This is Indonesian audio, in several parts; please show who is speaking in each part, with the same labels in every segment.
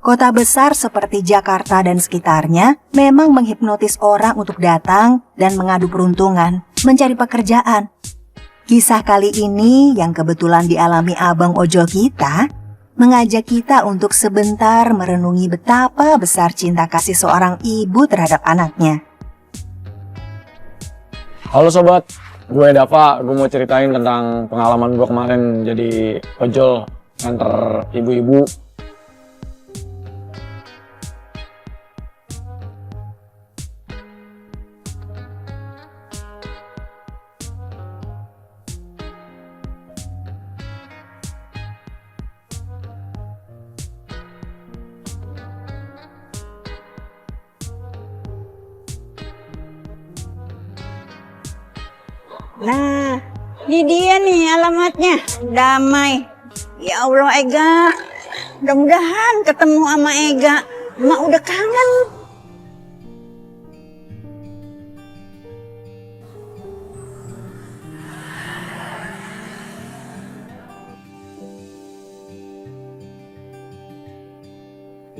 Speaker 1: Kota besar seperti Jakarta dan sekitarnya memang menghipnotis orang untuk datang dan mengadu peruntungan, mencari pekerjaan. Kisah kali ini yang kebetulan dialami abang ojol kita, mengajak kita untuk sebentar merenungi betapa besar cinta kasih seorang ibu terhadap anaknya.
Speaker 2: Halo sobat, gue Dava. Gue mau ceritain tentang pengalaman gue kemarin jadi ojol nganter ibu-ibu.
Speaker 3: Nah, ini dia nih alamatnya. Damai. Ya Allah, Ega. Mudah-mudahan ketemu sama Ega. Mak udah kangen.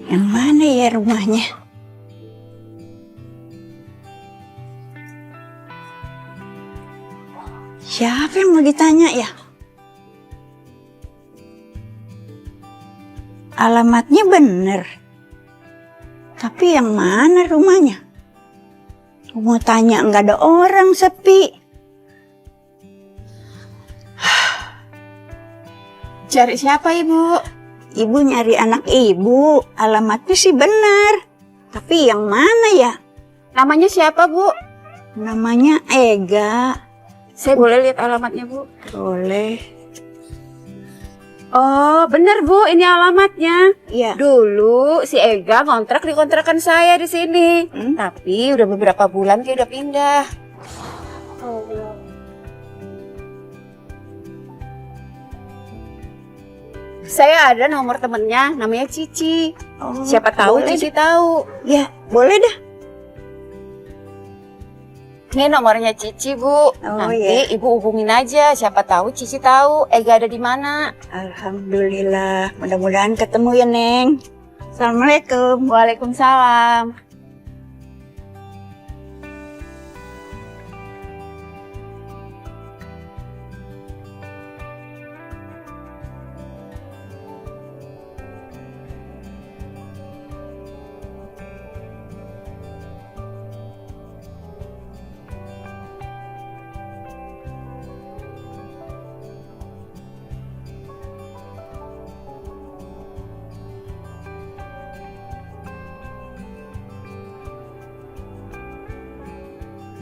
Speaker 3: Yang mana ya rumahnya? Siapa yang mau ditanya ya? Alamatnya bener. Tapi yang mana rumahnya? Mau tanya nggak ada orang, sepi.
Speaker 4: Cari siapa, Ibu?
Speaker 3: Ibu nyari anak ibu. Alamatnya sih bener. Tapi yang mana ya?
Speaker 4: Namanya siapa, Bu?
Speaker 3: Namanya Ega.
Speaker 4: Saya boleh lihat alamatnya, Bu?
Speaker 3: Boleh.
Speaker 4: Oh, bener, Bu. Ini alamatnya.
Speaker 3: Iya.
Speaker 4: Dulu si Ega ngontrak di kontrakan saya di sini. Tapi udah beberapa bulan dia udah pindah. Saya ada nomor temennya, namanya Cici.
Speaker 3: Oh,
Speaker 4: Siapa tahu
Speaker 3: boleh
Speaker 4: Cici
Speaker 3: deh.
Speaker 4: tahu.
Speaker 3: Ya, boleh dah.
Speaker 4: Ini nomornya Cici, Bu. Nanti
Speaker 3: iya.
Speaker 4: Ibu hubungin aja. Siapa tahu Cici tahu Ega ada di mana.
Speaker 3: Alhamdulillah. Mudah-mudahan ketemu ya, Neng. Assalamualaikum.
Speaker 4: Waalaikumsalam.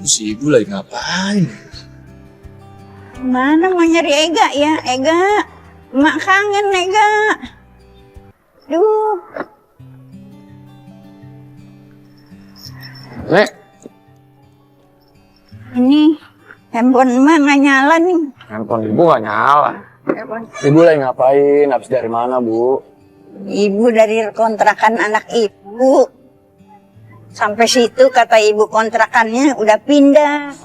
Speaker 5: Si ibu lagi ngapain?
Speaker 3: Mana mau nyari Ega ya? Ega. Mak kangen, Ega. Duh.
Speaker 2: Nek,
Speaker 3: Ini handphone emak nggak nyala nih.
Speaker 2: handphone ibu gak nyala.
Speaker 3: Handphone.
Speaker 2: Ibu lagi ngapain? Habis dari mana, Bu?
Speaker 3: Ibu dari kontrakan anak ibu. Sampai situ kata ibu kontrakannya udah pindah.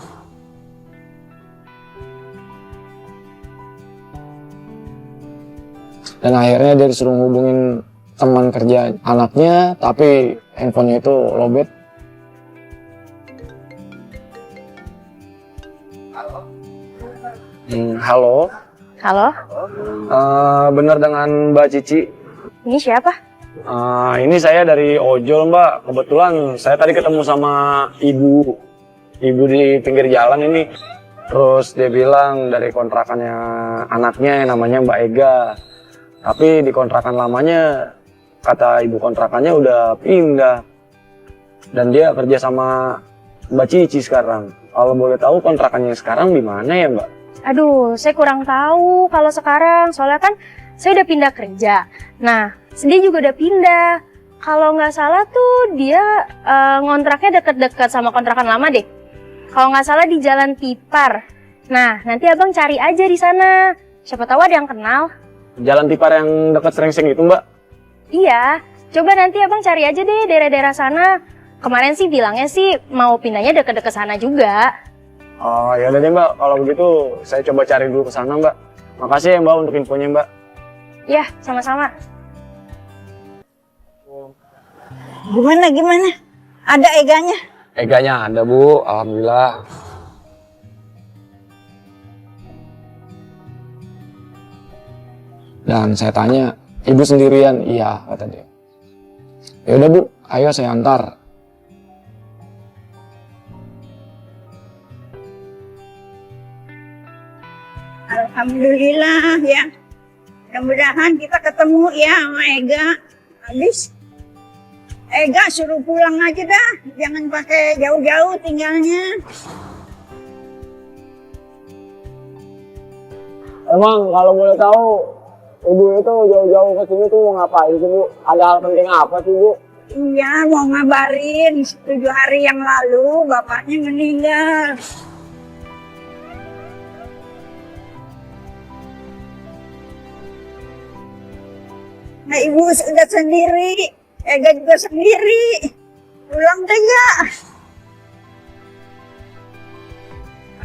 Speaker 2: Dan akhirnya dia disuruh hubungin teman kerja anaknya, tapi handphonenya itu lobet. Halo.
Speaker 6: Halo,
Speaker 2: Bener dengan Mbak Cici?
Speaker 6: ini siapa?
Speaker 2: Ini saya dari ojol, Mbak. Kebetulan saya tadi ketemu sama ibu di pinggir jalan ini. Terus dia bilang dari kontrakannya anaknya yang namanya Mbak Ega. Tapi di kontrakan lamanya kata ibu kontrakannya udah pindah. Dan dia kerja sama Mbak Cici sekarang. Kalau boleh tahu kontrakannya sekarang di mana ya, Mbak?
Speaker 6: Aduh, saya kurang tahu kalau sekarang. Soalnya kan saya udah pindah kerja. Nah, dia juga udah pindah. Kalau nggak salah tuh dia ngontraknya deket-deket sama kontrakan lama deh. Kalau nggak salah di Jalan Tipar. Nah, nanti abang cari aja di sana. Siapa tahu ada yang kenal.
Speaker 2: Jalan Tipar yang dekat Srengseng itu, Mbak?
Speaker 6: Iya, coba nanti abang cari aja deh daerah-daerah sana. Kemarin sih bilangnya sih mau pindahnya deket-deket sana juga.
Speaker 2: Oh ya udah deh, Mbak, kalau begitu saya coba cari dulu ke sana, Mbak. Makasih ya, Mbak, untuk infonya, Mbak.
Speaker 6: Ya, sama-sama.
Speaker 3: Gimana? Ada eganya?
Speaker 2: Eganya ada Bu, alhamdulillah. Dan saya tanya, ibu sendirian? Iya, kata dia. Ya udah Bu, ayo saya antar.
Speaker 3: Alhamdulillah ya. Mudah-mudahan kita ketemu ya sama Ega. Habis Ega suruh pulang aja dah. Jangan pakai jauh-jauh tinggalnya.
Speaker 2: Emang kalau boleh tahu, ibu itu jauh-jauh ke sini tuh mau ngapain sih Bu? Ada hal penting apa sih Bu?
Speaker 3: Iya, mau ngabarin 7 hari yang lalu bapaknya meninggal. Nah, ibu sudah sendiri, Ega juga sendiri. Pulang deh ya.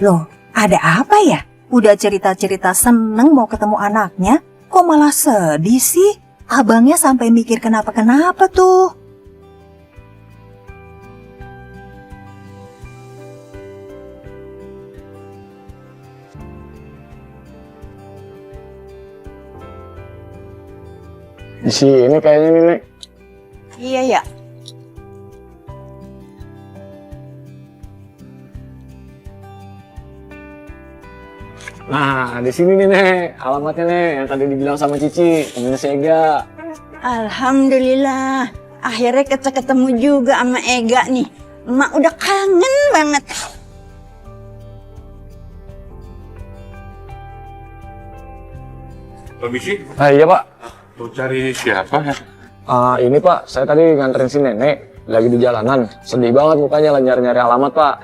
Speaker 1: Loh, ada apa ya? Udah cerita-cerita seneng mau ketemu anaknya, kok malah sedih sih? Abangnya sampai mikir kenapa-kenapa tuh.
Speaker 2: Di sini kayaknya nih, Nek.
Speaker 3: Iya ya.
Speaker 2: Nah, di sini nih, Nek. Alamatnya, Nek. Yang tadi dibilang sama Cici, temennya si Ega.
Speaker 3: Alhamdulillah. Akhirnya kita ketemu juga sama Ega nih. Emak udah kangen banget.
Speaker 5: Permisi,
Speaker 2: Iya Pak.
Speaker 5: mau cari siapa ya?
Speaker 2: Ini Pak, saya tadi nganterin si Nenek. Lagi di jalanan. Sedih banget mukanya, lagi nyari-nyari alamat Pak.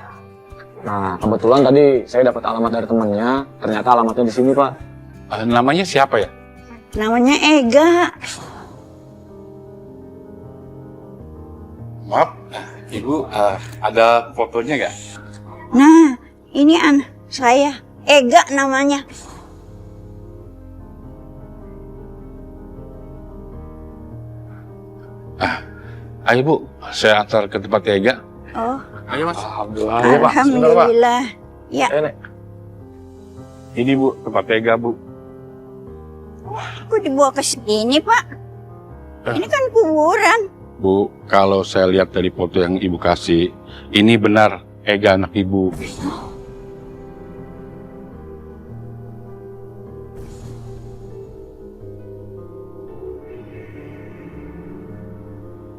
Speaker 2: Nah, kebetulan tadi saya dapat alamat dari temannya. Ternyata alamatnya di sini Pak.
Speaker 5: Namanya siapa ya?
Speaker 3: Namanya Ega.
Speaker 5: Maaf, Ibu, ada fotonya nggak?
Speaker 3: Nah, ini anak saya. Ega namanya.
Speaker 5: Ayo Bu, saya antar ke tempat Ega.
Speaker 3: Oh,
Speaker 5: Ayo Mas.
Speaker 2: Alhamdulillah. Iya Pak, sebentar Pak.
Speaker 3: alhamdulillah. Ya,
Speaker 2: Nek.
Speaker 5: Ini Bu, tempat Ega Bu.
Speaker 3: kok dibawa ke sini, Pak? Ini kan kuburan.
Speaker 5: Bu, kalau saya lihat dari foto yang Ibu kasih, ini benar Ega anak Ibu.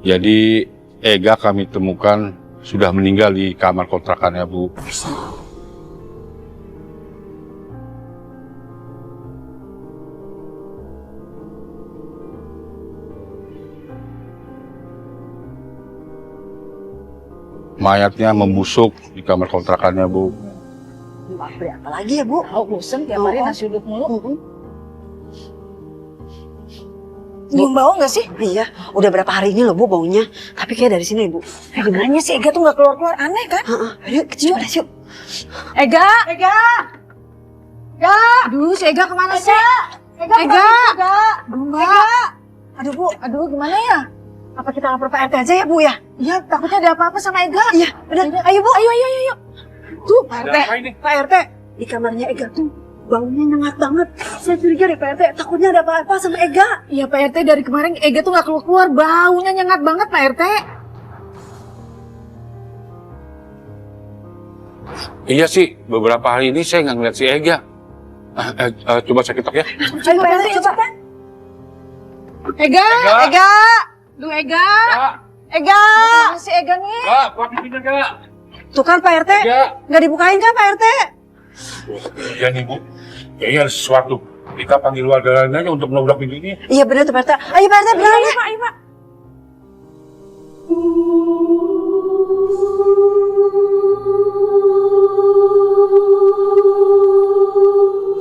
Speaker 5: Jadi Ega kami temukan sudah meninggal di kamar kontrakannya Bu. Mayatnya membusuk di kamar kontrakannya Bu.
Speaker 1: Apa lagi ya, Bu?
Speaker 7: Oh, bosen tiap hari nasi uduk mulu.
Speaker 8: Nyium bau nggak sih? Iya, udah berapa hari ini loh Bu baunya. Tapi kayak dari sini Bu.
Speaker 7: Gimana sih Ega tuh nggak keluar-keluar, aneh kan?
Speaker 8: Ayo kecil yuk.
Speaker 7: Ega! Aduh, si Ega kemana sih? Ega! Aduh, Mbak.
Speaker 8: Aduh Bu,
Speaker 7: Aduh, gimana ya?
Speaker 8: apa kita lapor Pak RT aja ya Bu ya?
Speaker 7: Iya, takutnya ada apa-apa sama Ega.
Speaker 8: Iya, benar. Ayo Bu.
Speaker 7: Ayo. Tuh, Pak RT.
Speaker 8: Pak RT, di kamarnya Ega tuh baunya nyengat banget. Saya curiga deh Pak RT, takutnya ada apa-apa sama Ega.
Speaker 7: Iya, Pak RT, dari kemarin Ega tuh nggak keluar-keluar. Baunya nyengat banget, Pak RT.
Speaker 5: Iya sih, beberapa hari ini saya nggak ngeliat si Ega. Coba saya ketok ya.
Speaker 7: Ayo, Pak RT, coba. Ega! Duh, Ega! Ega! Mana si Ega nih?
Speaker 5: Kuat pintunya Ega.
Speaker 8: Tuh kan Pak RT, nggak dibukain kan Pak RT?
Speaker 5: Iya nih Bu, kayaknya ada sesuatu. Kita panggil warga lain aja untuk menobrak pintu ini.
Speaker 8: Iya benar tuh Pak RT. Ayo Pak RT, beneran ya? Ayo Pak.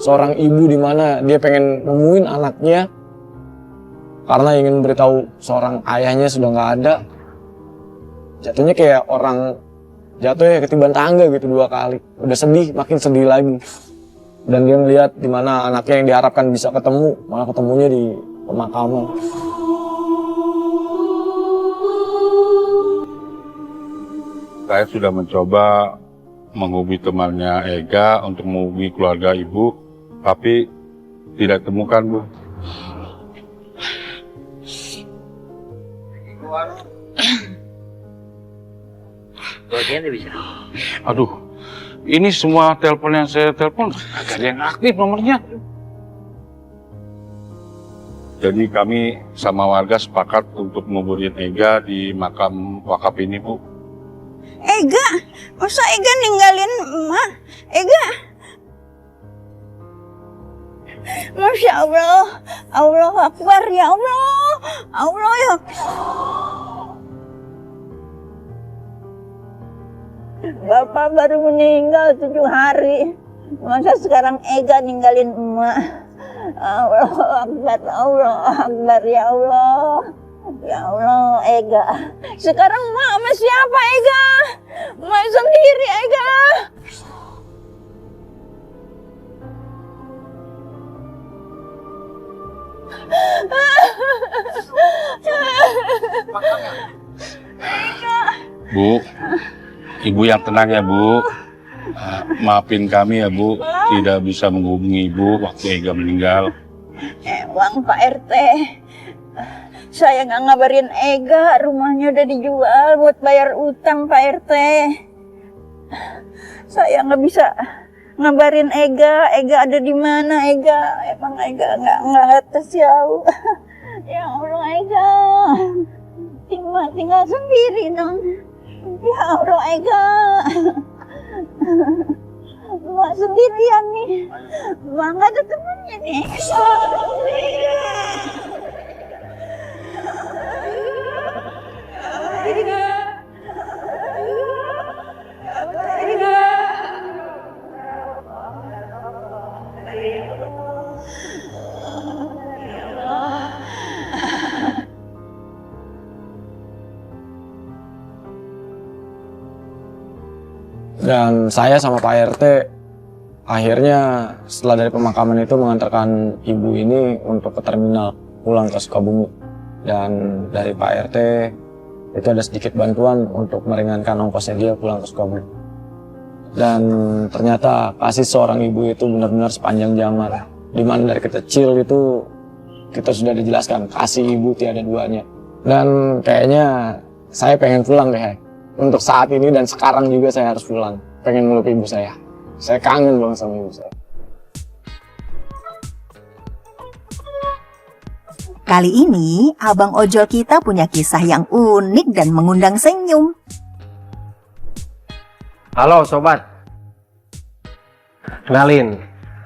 Speaker 2: Seorang ibu di mana dia pengen nemuin anaknya karena ingin beritahu seorang ayahnya sudah nggak ada. Jatuhnya kayak orang jatuh ya ketiban tangga gitu 2 kali. Udah sedih, makin sedih lagi. Dan dia melihat di mana anaknya yang diharapkan bisa ketemu, malah ketemunya di pemakaman.
Speaker 5: Saya sudah mencoba menghubungi temannya Ega untuk menghubungi keluarga ibu, tapi tidak temukan, Bu. Aduh, ini semua telepon yang saya telepon gak ada yang aktif nomornya. Jadi kami sama warga sepakat untuk nguburin Ega di makam wakaf ini, Bu.
Speaker 3: Ega, masa Ega ninggalin emak? Ega. Masya Allah, Allah Akbar ya Allah, Allah ya. Bapak baru meninggal 7 hari, masa sekarang Ega ninggalin emak? Allah Akbar, Allah Akbar ya Allah. Ya Allah, Ega. Sekarang emak sama siapa, Ega? Emak sendiri, Ega.
Speaker 5: Bu, Ibu yang tenang ya, Bu. Maafin kami ya, Bu. Tidak bisa menghubungi Ibu waktu Ega meninggal.
Speaker 3: Emang Pak RT, saya nggak ngabarin Ega, rumahnya udah dijual buat bayar utang Pak RT. Saya nggak bisa ngabarin Ega, Ega ada di mana Ega? Emang Ega nggak tahu. Ya Allah Ega, tinggal sendiri dong. Ya Allah Ega, Mak sendirian nih, Mak nggak ada temannya nih.
Speaker 2: Dan saya sama Pak RT akhirnya setelah dari pemakaman itu mengantarkan ibu ini untuk ke terminal pulang ke Sukabumi. Dan dari Pak RT itu ada sedikit bantuan untuk meringankan ongkosnya dia pulang ke Sukabumi. Dan ternyata kasih seorang ibu itu benar-benar sepanjang zaman. Dimana dari kecil itu kita sudah dijelaskan kasih ibu tiada duanya. Dan kayaknya saya pengen pulang deh. Untuk saat ini dan sekarang juga saya harus pulang. Pengen meluk ibu saya. Saya kangen banget sama ibu saya.
Speaker 1: Kali ini, Abang Ojol kita punya kisah yang unik dan mengundang senyum.
Speaker 9: Halo sobat, kenalin,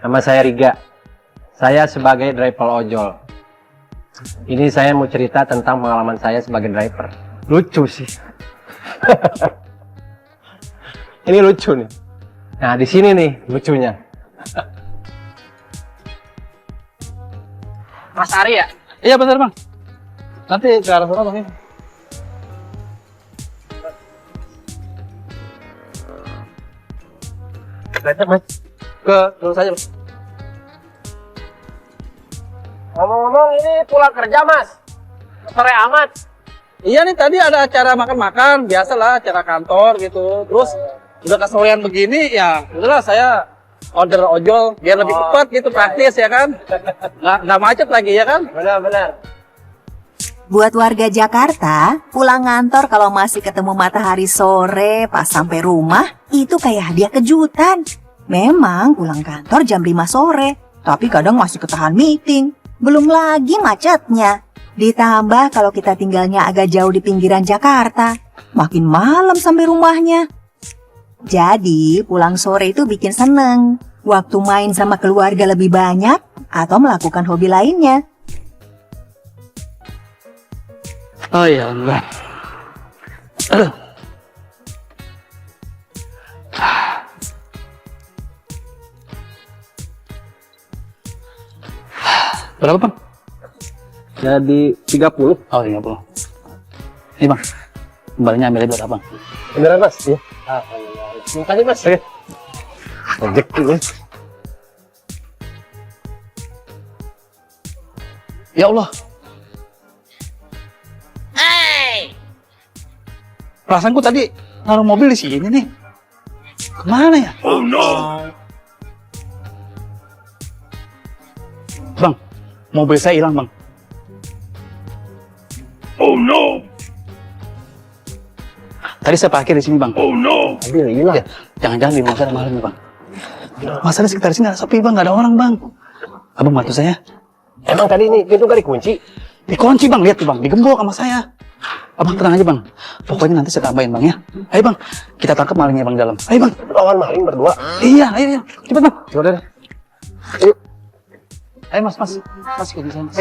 Speaker 9: nama saya Riga. Saya sebagai driver ojol. Ini saya mau cerita tentang pengalaman saya sebagai driver. Lucu sih. Ini lucu nih. Nah di sini nih lucunya. Mas Ari ya?
Speaker 10: Iya benar bang. Nanti ke arah sana bang.
Speaker 9: Mas.
Speaker 10: Ke terus saja. Bang.
Speaker 9: Ngomong-ngomong ini pulang kerja mas. Sore amat.
Speaker 10: Iya nih tadi ada acara makan-makan, biasalah acara kantor gitu. Terus udah kesorean begini ya, udahlah saya order ojol biar lebih cepat gitu, praktis ya kan. Nggak macet lagi ya kan.
Speaker 9: Benar-benar.
Speaker 1: Buat warga Jakarta, pulang ngantor kalau masih ketemu matahari sore pas sampai rumah, itu kayak hadiah kejutan. Memang pulang kantor jam 5 sore, tapi kadang masih ketahan meeting. Belum lagi macetnya. Ditambah kalau kita tinggalnya agak jauh di pinggiran Jakarta, makin malam sampai rumahnya. Jadi pulang sore itu bikin seneng. Waktu main sama keluarga lebih banyak atau melakukan hobi lainnya.
Speaker 10: Oh ya Allah. Berapa bang?
Speaker 9: Jadi 30.
Speaker 10: Oh 30. Ini bang, kembalinya ambil buat abang.
Speaker 9: Beneran mas? Iya. Terima kasih mas. Oke.
Speaker 10: Rezeki ya. Ya Allah. Perasaanku tadi naruh mobil di sini nih. Kemana ya? Oh no. Bang, mobil saya hilang, Bang. Oh no. Tadi saya parkir di sini, Bang. Oh no. Mobil hilang. Ya, jangan-jangan di rumah saya malam nih, Bang. Masalah sekitar sini nggak sepi, Bang, nggak ada orang, Bang. Abang bantu saya.
Speaker 9: Emang tadi ini pintu gak dikunci?
Speaker 10: Dikunci, Bang, lihat tuh, Bang, digembok sama saya. Abang tenang aja, Bang. Pokoknya nanti saya tambahin, Bang, ya. Ayo, Bang, kita tangkap malingnya, Bang, dalam. Ayo, Bang.
Speaker 9: Lawan maling berdua.
Speaker 10: Iya, ayo. Cepat, Bang. Yaudah. Ayo, Mas. Mas, kunci saya, Mas.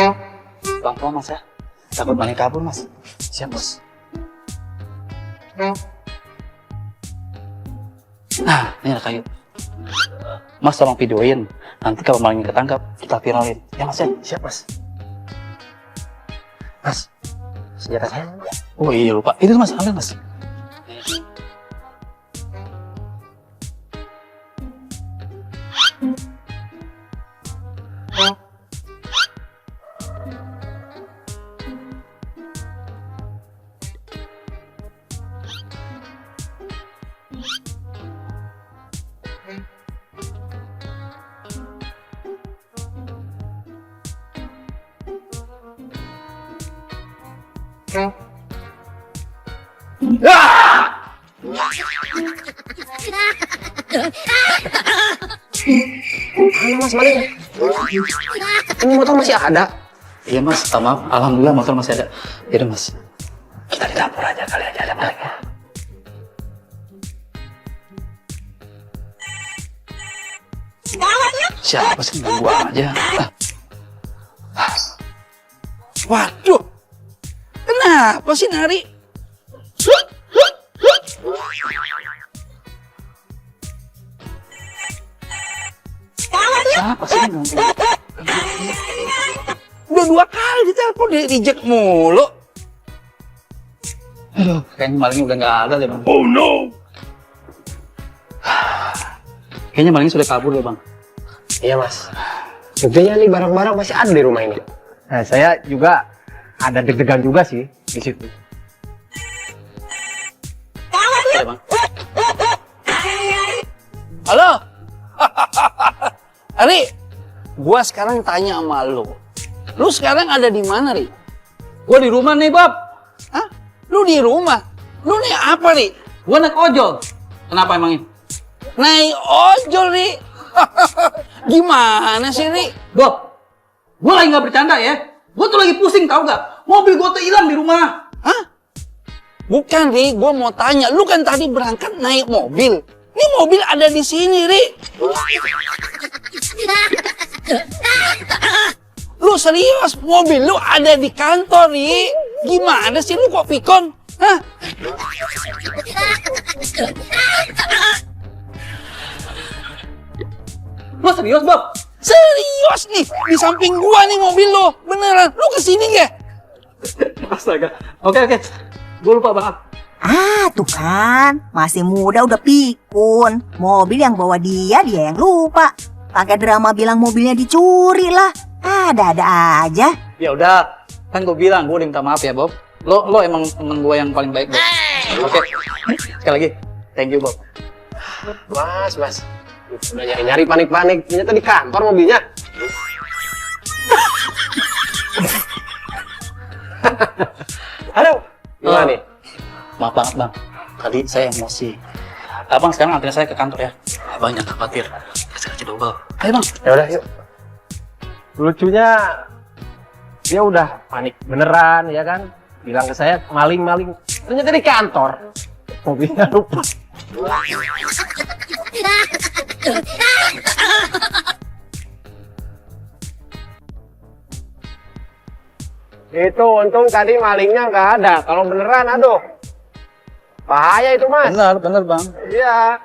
Speaker 10: Pelan-pelan, Mas, ya. Takut maling kabur, Mas. Siap, Mas. Nah, ini ada kayu. Mas tolong videoin. Nanti kalau malingnya ketangkap, kita viralin. Ya, Mas, ya?
Speaker 9: Siap, Mas. Mas, senjata saya.
Speaker 10: Oh iya, lupa. Itu, Mas, ambil, Mas.
Speaker 9: Mana Mas maling? Ini motor masih ada.
Speaker 10: Iya, Mas, maaf. Alhamdulillah motor masih ada. Yaudah, Mas. Kita di dapur aja, kali aja ada malingnya. Siapa sih ganggu aja?
Speaker 11: Waduh, kenapa sih nari?
Speaker 10: Siapa sih ganggu?
Speaker 11: Udah 2 kali ditelepon di reject mulu.
Speaker 10: Aduh, kayaknya malingnya udah nggak ada deh, Bang.
Speaker 11: Oh no.
Speaker 10: Kayaknya malingnya sudah kabur deh, Bang.
Speaker 9: Iya, Mas. Buktinya nih barang-barang masih ada di rumah ini. Nah, saya juga ada deg-degan juga sih di situ.
Speaker 10: Ya, Bang.
Speaker 11: Halo. Ari, gua sekarang tanya sama lu. Lu sekarang ada di mana, Ri?
Speaker 10: Gua di rumah nih, Bob.
Speaker 11: Hah? Lu di rumah? Lu nih apa, Ri?
Speaker 10: Gua naik ojol. Kenapa emangnya?
Speaker 11: Naik ojol, Ri. Gimana sih, Ri?
Speaker 10: Bob, gua lagi nggak bercanda ya. Gua tuh lagi pusing, tau gak? Mobil gua tuh hilang di rumah.
Speaker 11: Hah? Bukan, Ri. Gua mau tanya. Lu kan tadi berangkat naik mobil. Ini mobil ada di sini, Ri. Lu serius? Mobil lu ada di kantor, Ri. Gimana sih lu kok pikon? Hah?
Speaker 10: Lu serius, Bob?
Speaker 11: Serius nih, di samping gua nih mobil lu. Beneran, lu kesini nggak?
Speaker 10: Astaga. Oke. Gua lupa, Bang.
Speaker 1: Ah, tuh kan. Masih muda udah pikun. Mobil yang bawa dia yang lupa. Pakai drama bilang mobilnya dicuri lah. Ada-ada aja.
Speaker 10: Ya udah, kan gue bilang gue udah minta maaf ya, Bob. Lo emang temen gue yang paling baik, Bob. Oke. Sekali lagi, thank you, Bob.
Speaker 9: Mas. Udah nyari-nyari panik-panik. Ternyata di kantor mobilnya. Aduh, gimana nih?
Speaker 10: Maaf banget, Bang. Tadi saya emosi. Abang sekarang anterin saya ke kantor ya. Abang jangan khawatir. Kasih aja double. Ayo, Bang.
Speaker 9: Ya udah, yuk. Lucunya dia udah panik beneran ya kan, bilang ke saya maling, ternyata di kantor mobilnya lupa. Itu untung tadi malingnya nggak ada, kalau beneran aduh bahaya itu, Mas.
Speaker 10: Bener, Bang.
Speaker 9: Iya.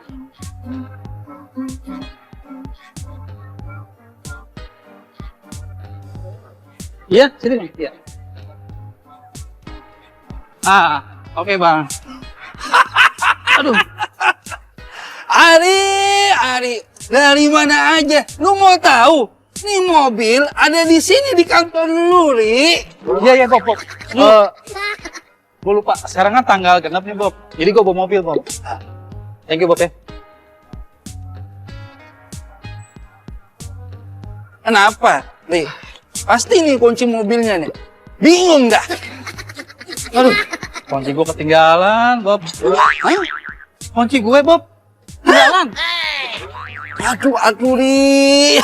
Speaker 10: Iya, sini nih. Iya. Oke, Bang. Aduh.
Speaker 11: Ari, dari mana aja? Lu mau tahu? Nih mobil ada di sini di kantor lu, Ri.
Speaker 9: Iya, Bob.
Speaker 10: Gue lupa, sekarang kan tanggal genap nih Bob. Jadi gue bawa mobil Bob. Thank you Bob ya.
Speaker 11: Kenapa? Nih, pasti nih kunci mobilnya nih. Bingung dah.
Speaker 10: Aduh, kunci gue ketinggalan Bob.
Speaker 11: Hah?
Speaker 10: Kunci gue Bob, ketinggalan.
Speaker 11: Aduh, Ri.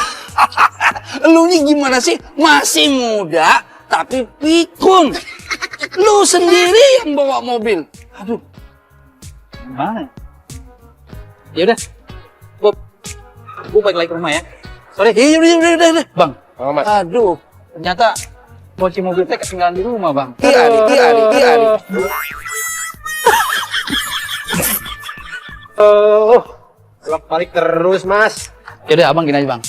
Speaker 11: Lu nih gimana sih? Masih muda, tapi pikun. Lu sendiri yang bawa mobil. Aduh.
Speaker 10: Gimana? Ya udah, Bob, gue balik lagi ke rumah ya. Sorry.
Speaker 11: Iya, udah.
Speaker 10: Bang,
Speaker 9: Oh, Mas.
Speaker 11: Aduh.
Speaker 10: ternyata kunci mobil teh ketinggalan di rumah Bang.
Speaker 11: Iya.
Speaker 9: Oh, balik terus, Mas.
Speaker 10: Yaudah abang gini aja bang,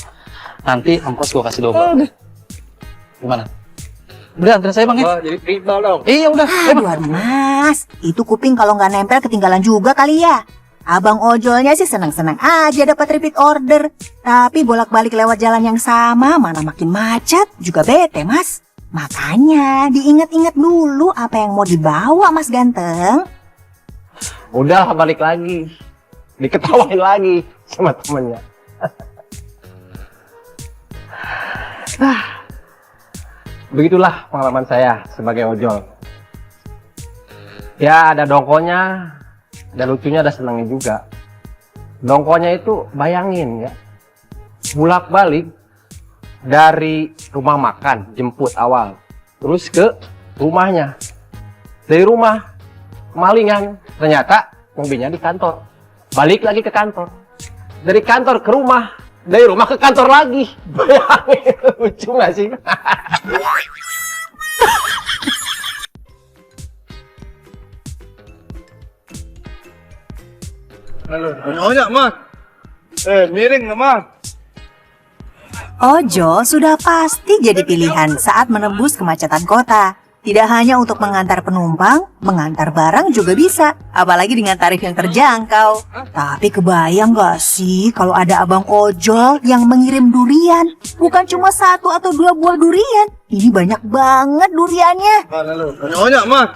Speaker 10: nanti ongkos gua kasih double. Gimana? Udah anterin saya bang ya?
Speaker 9: Oh, jadi tribal dong.
Speaker 10: Iya udah.
Speaker 1: Aduh, Mas, itu kuping kalau nggak nempel ketinggalan juga kali ya. Abang ojolnya sih senang-senang aja dapat repeat order. Tapi bolak-balik lewat jalan yang sama, mana makin macet, juga bete, Mas. Makanya diingat-ingat dulu apa yang mau dibawa, Mas ganteng.
Speaker 9: Udah balik lagi. Diketawain lagi sama temennya. Begitulah pengalaman saya sebagai ojol. Ya ada dongkonya, ada lucunya, ada senangnya juga. Dongkonya itu bayangin ya, bolak-balik dari rumah makan, jemput awal, terus ke rumahnya. Dari rumah, kemalingan, ternyata mobilnya di kantor. Balik lagi ke kantor. Dari kantor ke rumah, dari rumah ke kantor lagi. Bayangin, lucu gak sih?
Speaker 10: Halo, banyak Mas. Miring Mas.
Speaker 1: Ojol sudah pasti jadi pilihan saat menembus kemacetan kota. Tidak hanya untuk mengantar penumpang, mengantar barang juga bisa. Apalagi dengan tarif yang terjangkau. Tapi kebayang gak sih kalau ada abang ojol yang mengirim durian? Bukan cuma 1 atau 2 buah durian. Ini banyak banget duriannya.
Speaker 10: Halo, banyak Mas.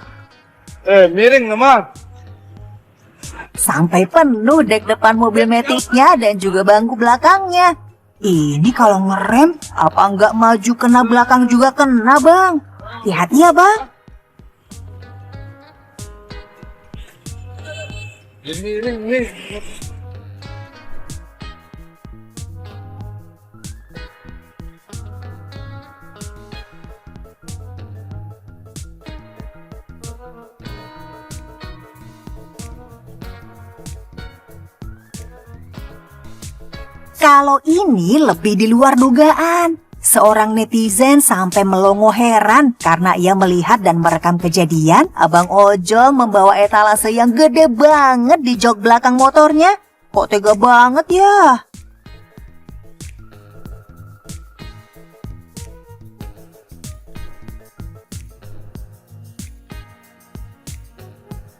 Speaker 10: Miring Mas.
Speaker 1: Sampai penuh dek depan mobil metiknya dan juga bangku belakangnya. Ini kalau ngerem, apa nggak maju kena belakang juga kena, Bang? Hati-hati ya, Bang. Kalau ini lebih di luar dugaan. Seorang netizen sampai melongo heran karena ia melihat dan merekam kejadian abang ojol membawa etalase yang gede banget di jok belakang motornya. Kok tega banget ya?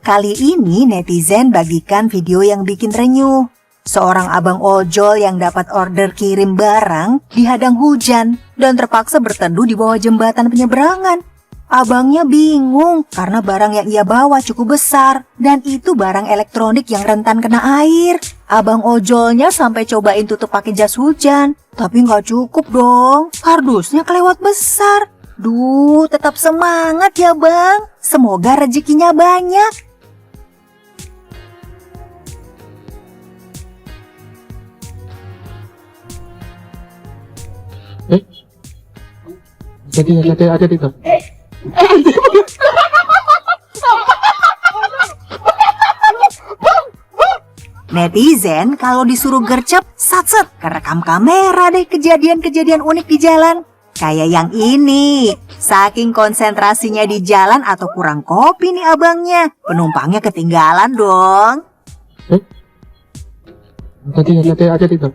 Speaker 1: Kali ini netizen bagikan video yang bikin renyuh. Seorang abang ojol yang dapat order kirim barang dihadang hujan dan terpaksa berteduh di bawah jembatan penyeberangan. Abangnya bingung karena barang yang ia bawa cukup besar dan itu barang elektronik yang rentan kena air. Abang ojolnya sampai cobain tutup pakai jas hujan, tapi nggak cukup dong. Kardusnya kelewat besar. Duh, tetap semangat ya bang. Semoga rezekinya banyak.
Speaker 9: Ada itu.
Speaker 1: Netizen kalau disuruh gercep, satset, kerekam kamera deh kejadian-kejadian unik di jalan. Kayak yang ini, saking konsentrasinya di jalan atau kurang kopi nih abangnya, penumpangnya ketinggalan dong.
Speaker 9: Ada itu.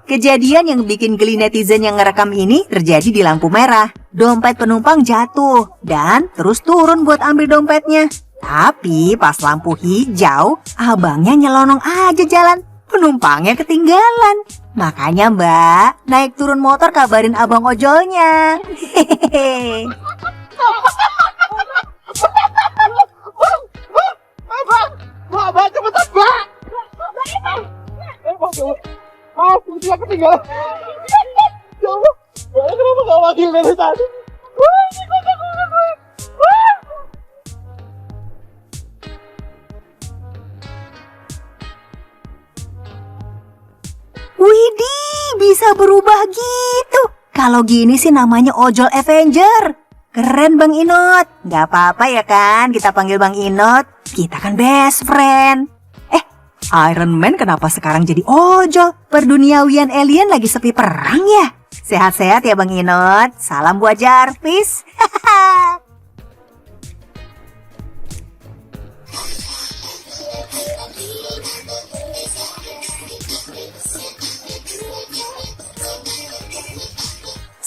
Speaker 1: Kejadian yang bikin geli netizen yang ngerekam ini terjadi di lampu merah. Dompet penumpang jatuh dan terus turun buat ambil dompetnya. Tapi pas lampu hijau, abangnya nyelonong aja jalan. penumpangnya ketinggalan. Makanya Mbak, naik turun motor kabarin abang ojolnya. Hehehe.
Speaker 10: Mbak, cepetan, Mbak. Putri aku ketinggalan. Ya Allah, kenapa gak wakil dari tadi?
Speaker 1: Widih, bisa berubah gitu. Kalau gini sih namanya ojol Avenger. Keren Bang Inot. Gak apa-apa ya kan kita panggil Bang Inot. Kita kan best friend. Iron Man kenapa sekarang jadi ojol? Perduniawian alien lagi sepi perang ya? Sehat-sehat ya Bang Inot. Salam buat Jarvis.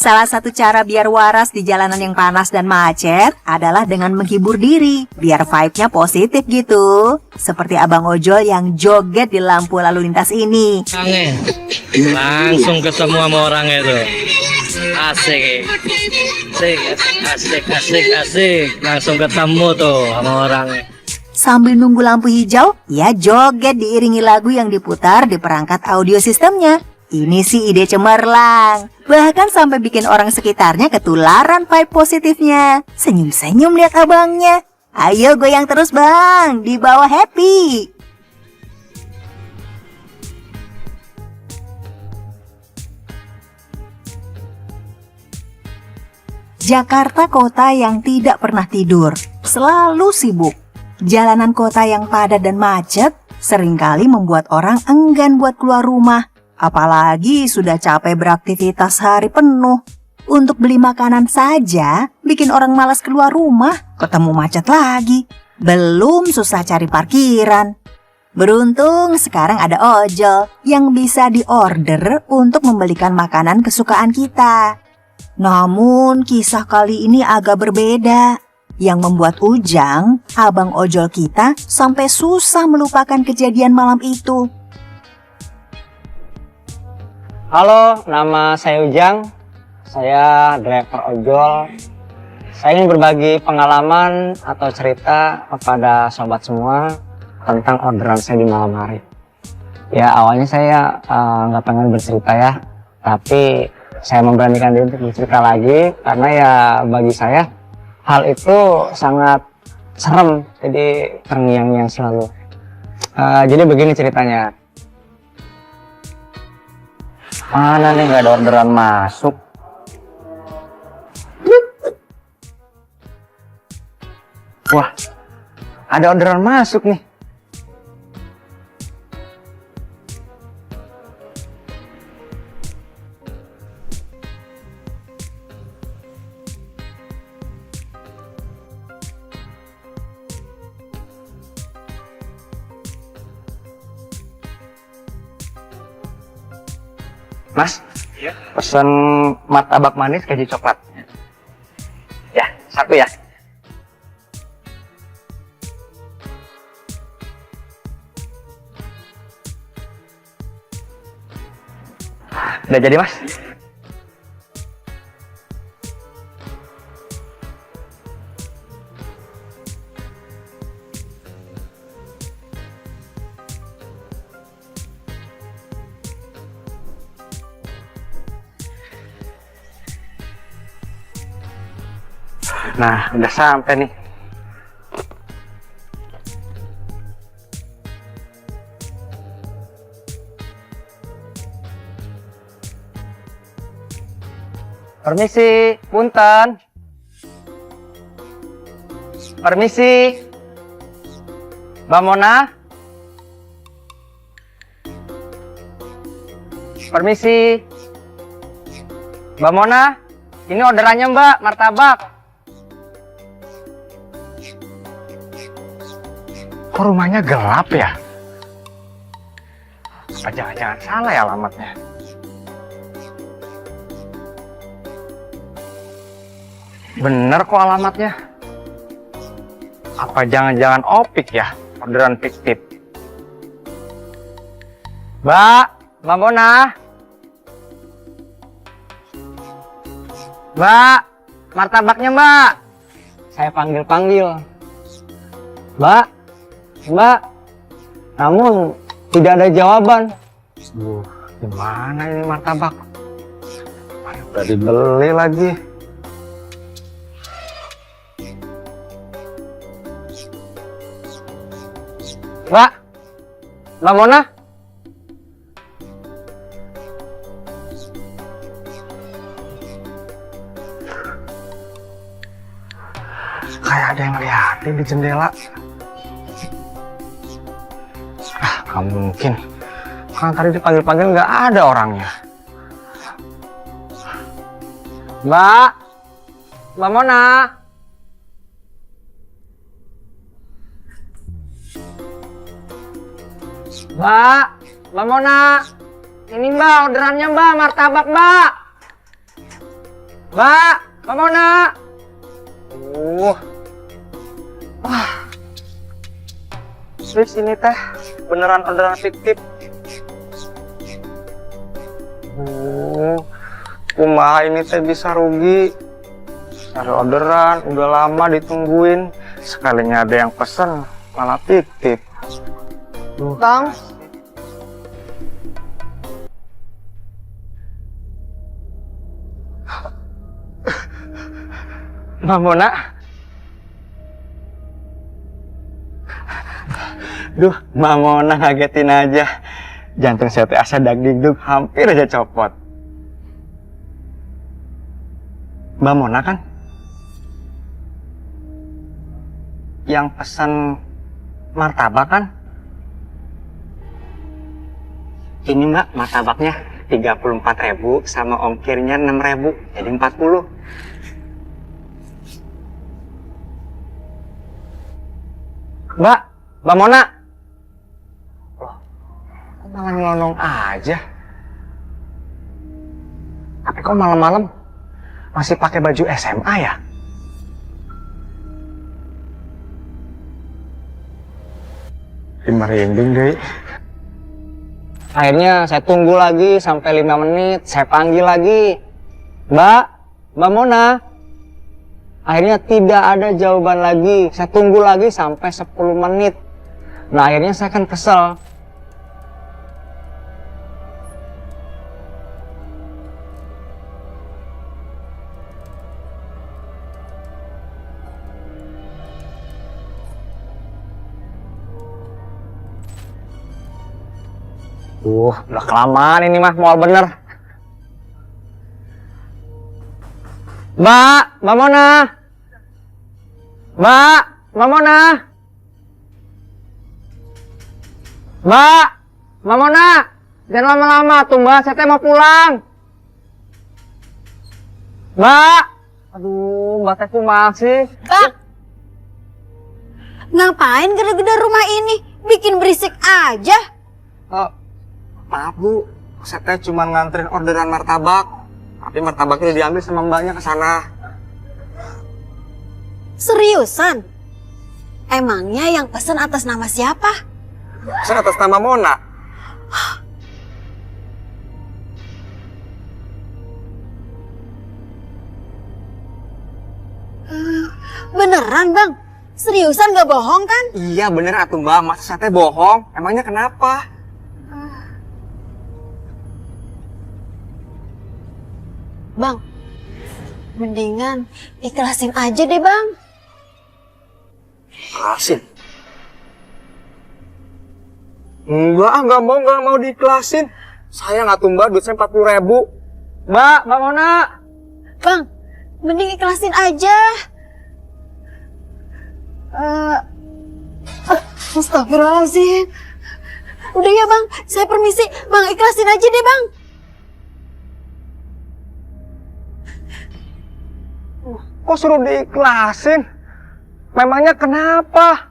Speaker 1: Salah satu cara biar waras di jalanan yang panas dan macet adalah dengan menghibur diri, biar vibe-nya positif gitu. Seperti abang ojol yang joget di lampu lalu lintas ini.
Speaker 10: Langsung ketemu sama orangnya itu. Asik. Asik. Langsung ketemu tuh sama orangnya.
Speaker 1: Sambil nunggu lampu hijau, ia joget diiringi lagu yang diputar di perangkat audio sistemnya. Ini sih ide cemerlang. Bahkan sampai bikin orang sekitarnya ketularan vibe positifnya. Senyum-senyum lihat abangnya. Ayo goyang terus bang, di bawah happy. Jakarta kota yang tidak pernah tidur, selalu sibuk. Jalanan kota yang padat dan macet seringkali membuat orang enggan buat keluar rumah. Apalagi sudah capek beraktivitas hari penuh. Untuk beli makanan saja bikin orang malas keluar rumah, ketemu macet lagi. Belum susah cari parkiran. Beruntung sekarang ada ojol yang bisa diorder untuk membelikan makanan kesukaan kita. Namun kisah kali ini agak berbeda. Yang membuat Ujang, abang ojol kita, sampai susah melupakan kejadian malam itu.
Speaker 12: Halo, nama saya Ujang. Saya driver ojol. Saya ingin berbagi pengalaman atau cerita kepada sobat semua tentang orderan saya di malam hari. Ya, awalnya saya nggak pengen bercerita ya, tapi saya memberanikan diri untuk bercerita lagi karena ya bagi saya hal itu sangat serem, jadi terngiang-ngiang selalu. Jadi begini ceritanya. Mana nih nggak ada orderan masuk? Wah, ada orderan masuk nih. Mas, ya. Pesan martabak manis keju coklat. Ya, satu ya. Udah jadi mas? Nah, udah sampai nih. Permisi, punten. Permisi. Mbak Mona. Permisi. Mbak Mona, ini orderannya Mbak, martabak. Kok rumahnya gelap ya? Apa jangan-jangan salah ya alamatnya? Bener kok alamatnya. Apa jangan-jangan Opik ya? Orderan fiktif. Mbak, Mbak Mona. Mbak, martabaknya Mbak. Saya panggil-panggil. Mbak, Mbak. Namun tidak ada jawaban.
Speaker 9: Gimana ini martabak? Udah dibeli lagi.
Speaker 12: Mbak, Mbak Mona.
Speaker 9: Kayak ada yang liatin di jendela. Gak mungkin. Kan tadi dipanggil-panggil nggak ada orangnya.
Speaker 12: Mbak, Mbak Mona. Mbak, Mbak Mona. Ini Mbak, orderannya Mbak, martabak Mbak. Mbak, Mbak Mona.
Speaker 9: Fix ini teh beneran orderan fiktif. Kumaha ini teh bisa rugi. Cari orderan udah lama ditungguin. Sekalinya ada yang pesen malah fiktif.
Speaker 7: Bang,
Speaker 9: Mbak Mona. Duh, Mbak Mona ngagetin aja. Jantung saya teh asa dagdikduk, hampir aja copot. Mbak Mona kan? Yang pesan martabak kan? Ini Mbak, martabaknya 34.000 sama ongkirnya 6.000, jadi 40. Mbak, Mbak Mona. Loh, malah nyelonong aja. Tapi kok malam-malam masih pakai baju SMA ya? Merinding deh.
Speaker 12: Akhirnya saya tunggu lagi sampai 5 menit, saya panggil lagi. Mbak, Mbak Mona. Akhirnya tidak ada jawaban lagi. Saya tunggu lagi sampai 10 menit. Nah, akhirnya saya kan kesel. Udah kelamaan ini mah, mual bener. Mbak, Mbak Mona. Mbak, Mbak Mona. Mbak, Mbak Mona. Jangan lama-lama tuh Mbak, saya teh mau pulang. Mbak. Aduh, Mbak teh kumaha sih?
Speaker 8: Pak, ngapain gede-gede rumah ini? Bikin berisik aja.
Speaker 9: Maaf Bu, saya teh cuma nganterin orderan martabak. Tapi martabaknya diambil sama mbaknya ke sana.
Speaker 8: Seriusan? Emangnya yang pesen atas nama siapa?
Speaker 9: Pesan atas nama Mona.
Speaker 8: Beneran Bang? Seriusan gak bohong kan?
Speaker 9: Iya bener atuh Mbak, masa saya teh bohong? Emangnya kenapa?
Speaker 8: Bang, mendingan ikhlasin aja deh Bang.
Speaker 9: Ikhlasin? Enggak mau diikhlasin. Saya nggak tumbal duit saya 40.000.
Speaker 12: Mbak Mona.
Speaker 8: Bang, mending ikhlasin aja. Astagfirullahaladzim. Udah ya Bang, saya permisi. Bang, ikhlasin aja deh Bang.
Speaker 9: Kok suruh diikhlasin? Memangnya kenapa?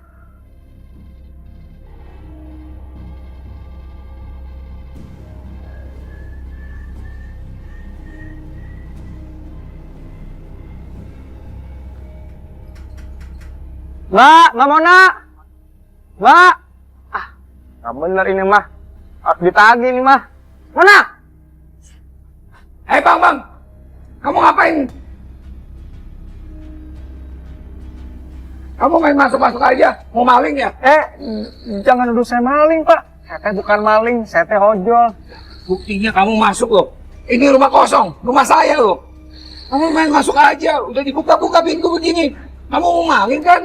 Speaker 12: Mbak Mona. Mbak.
Speaker 9: Nggak bener ini mah. Harus ditagih nih mah. Mana?
Speaker 13: Hei bang, kamu ngapain? Kamu main masuk-masuk aja, mau maling ya?
Speaker 9: Jangan nuduh saya maling, Pak. Saya teh bukan maling, saya teh ojol.
Speaker 13: Buktinya kamu masuk loh. Ini rumah kosong, rumah saya loh. Kamu main masuk aja, udah dibuka-buka pintu begini. Kamu mau maling kan?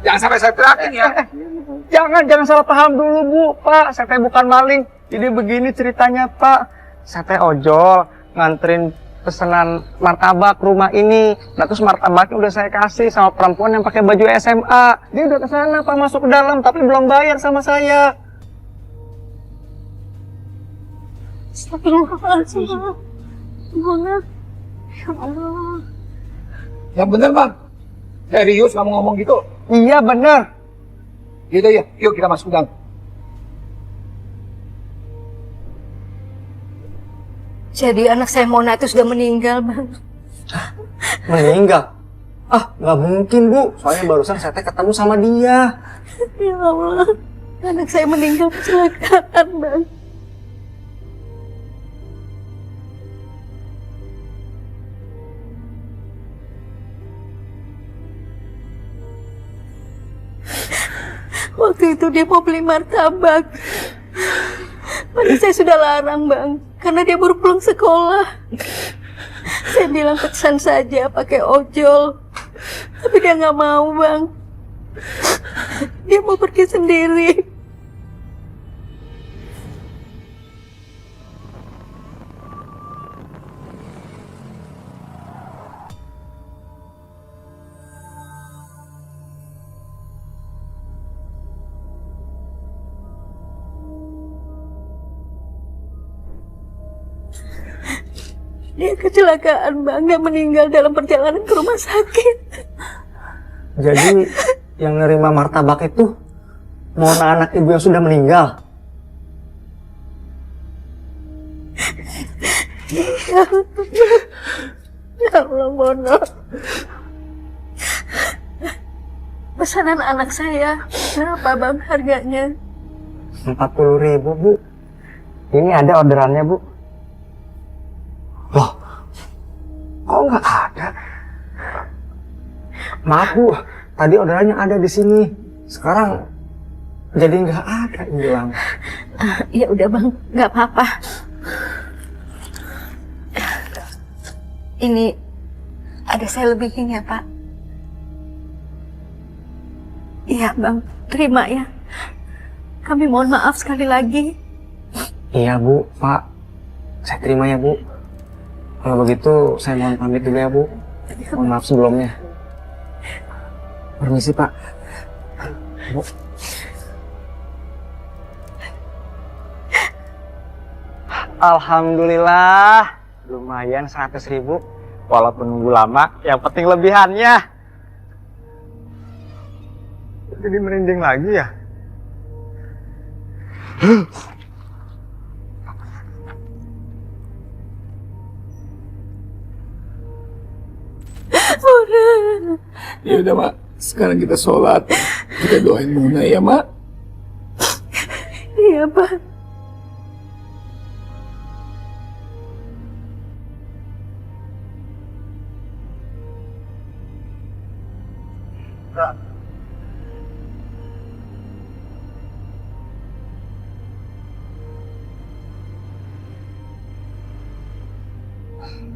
Speaker 13: Jangan sampai saya teriakin ya.
Speaker 9: Jangan salah paham dulu, Bu. Pak, saya teh bukan maling. Jadi begini ceritanya, Pak. Saya teh ojol, nganterin pesanan martabak rumah ini. Nah, terus martabaknya udah saya kasih sama perempuan yang pakai baju SMA. Dia udah kesana, Pak, masuk ke dalam, tapi belum bayar sama saya.
Speaker 8: Astagfirullahaladzim. Gimana? Ya Allah.
Speaker 13: Yang bener bang. Serius kamu ngomong gitu?
Speaker 9: Iya, bener.
Speaker 13: Gitu ya, yuk kita masuk dalam.
Speaker 8: Jadi anak saya Mona itu sudah meninggal, Bang.
Speaker 12: Meninggal? Nggak mungkin, Bu. Soalnya barusan saya ketemu sama dia.
Speaker 8: Ya Allah, anak saya meninggal kecelakaan, Bang. Waktu itu dia mau beli martabak. Padahal saya sudah larang, Bang, karena dia baru pulang sekolah. Saya bilang pesan saja pakai ojol, tapi dia nggak mau, Bang. Dia mau pergi sendiri. Dia kecelakaan, Bang. Dia meninggal dalam perjalanan ke rumah sakit.
Speaker 12: Jadi yang nerima martabak itu Mona, anak ibu yang sudah meninggal.
Speaker 8: Ya Allah, Mona. Pesanan anak saya berapa, Bang, harganya?
Speaker 12: 40.000, Bu. Ini ada orderannya, Bu. Loh, kok nggak ada? Maaf, Bu. Tadi orderannya ada di sini. Sekarang jadi nggak ada, hilang.
Speaker 8: Ya udah, Bang, nggak apa-apa. Ini ada saya lebihin ya, Pak. Iya, Bang, terima ya. Kami mohon maaf sekali lagi.
Speaker 12: Iya, Bu, Pak. Saya terima ya, Bu. Kalau begitu, saya mohon pamit dulu ya, Bu. Mohon maaf sebelumnya. Permisi, Pak. Bu. Alhamdulillah. Lumayan 100.000. Walaupun nunggu lama, yang penting lebihannya. Jadi merinding lagi ya?
Speaker 13: Ya udah, Mak. Sekarang kita sholat. Kita doain Mona ya, Mak.
Speaker 8: Iya, Pak.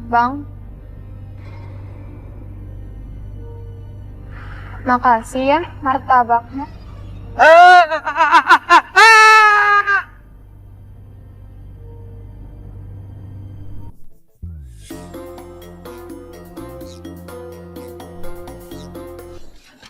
Speaker 6: Bang, makasih ya martabaknya.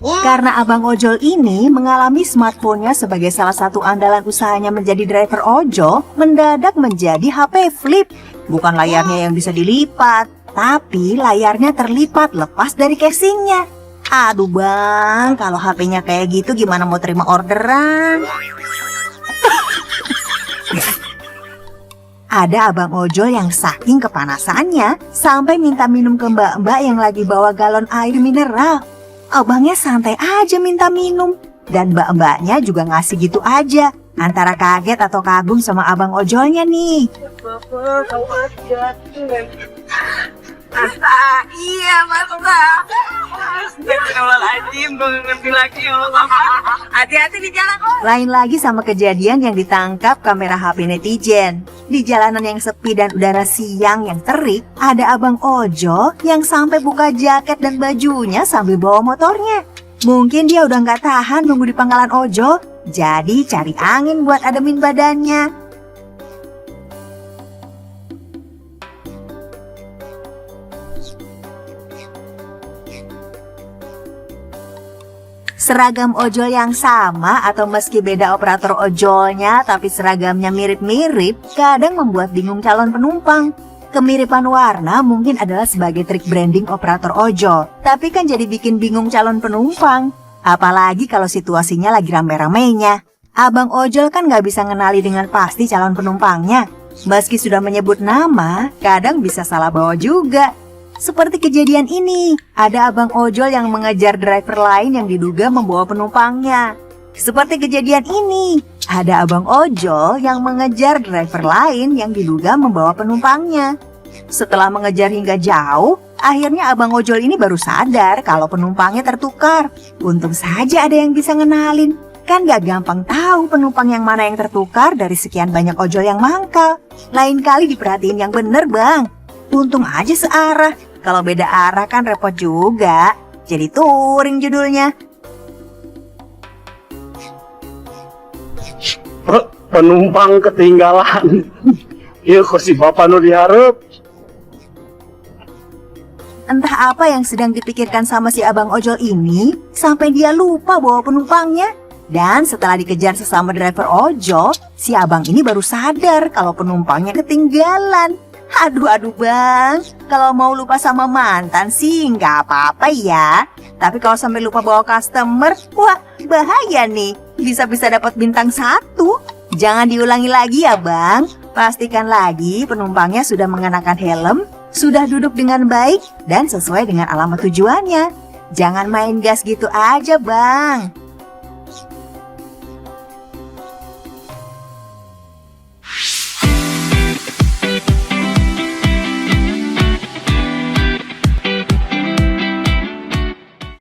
Speaker 1: Karena abang ojol ini mengalami smartphone-nya sebagai salah satu andalan usahanya menjadi driver ojol, mendadak menjadi HP flip. Bukan layarnya yang bisa dilipat, tapi layarnya terlipat lepas dari casingnya. Aduh bang, kalau HP-nya kayak gitu gimana mau terima orderan? Ada abang ojol yang saking kepanasannya sampai minta minum ke mbak-mbak yang lagi bawa galon air mineral. Abangnya santai aja minta minum, Dan mbak-mbaknya juga ngasih gitu aja. Antara kaget atau kagum sama abang ojolnya nih.
Speaker 7: Bapak, tahu aja. Iya, Mas. Astagfirullahaladzim, gue ngerti lagi. Hati-hati di jalan, kok.
Speaker 1: Lain lagi sama kejadian yang ditangkap kamera HP netizen. Di jalanan yang sepi dan udara siang yang terik, ada abang ojol yang sampai buka jaket dan bajunya sambil bawa motornya. Mungkin dia udah nggak tahan nunggu di pangkalan ojol, jadi cari angin buat ademin badannya. Seragam ojol yang sama atau meski beda operator ojolnya tapi seragamnya mirip-mirip kadang membuat bingung calon penumpang. Kemiripan warna mungkin adalah sebagai trik branding operator ojol, tapi kan jadi bikin bingung calon penumpang. Apalagi kalau situasinya lagi rame-ramenya. Abang ojol kan nggak bisa ngenali dengan pasti calon penumpangnya. Meski sudah menyebut nama, kadang bisa salah bawa juga. Seperti kejadian ini, ada abang ojol yang mengejar driver lain yang diduga membawa penumpangnya. Seperti kejadian ini, ada abang ojol yang mengejar driver lain yang diduga membawa penumpangnya. Setelah mengejar hingga jauh, akhirnya abang ojol ini baru sadar kalau penumpangnya tertukar. Untung saja ada yang bisa ngenalin. Kan gak gampang tahu penumpang yang mana yang tertukar dari sekian banyak ojol yang mangkal. Lain kali diperhatiin yang bener, Bang. Untung aja searah. Kalau beda arah kan repot juga. Jadi touring judulnya.
Speaker 2: Penumpang ketinggalan. Iya kursi bapak nu diharap.
Speaker 1: Entah apa yang sedang dipikirkan sama si abang ojol ini, sampai dia lupa bawa penumpangnya. Dan setelah dikejar sesama driver ojol, si abang ini baru sadar kalau penumpangnya ketinggalan. Aduh bang, kalau mau lupa sama mantan sih nggak apa-apa ya. Tapi kalau sampai lupa bawa customer, wah bahaya nih. Bisa-bisa dapat bintang 1. Jangan diulangi lagi ya bang. Pastikan lagi penumpangnya sudah mengenakan helm, sudah duduk dengan baik, dan sesuai dengan alamat tujuannya. Jangan main gas gitu aja bang.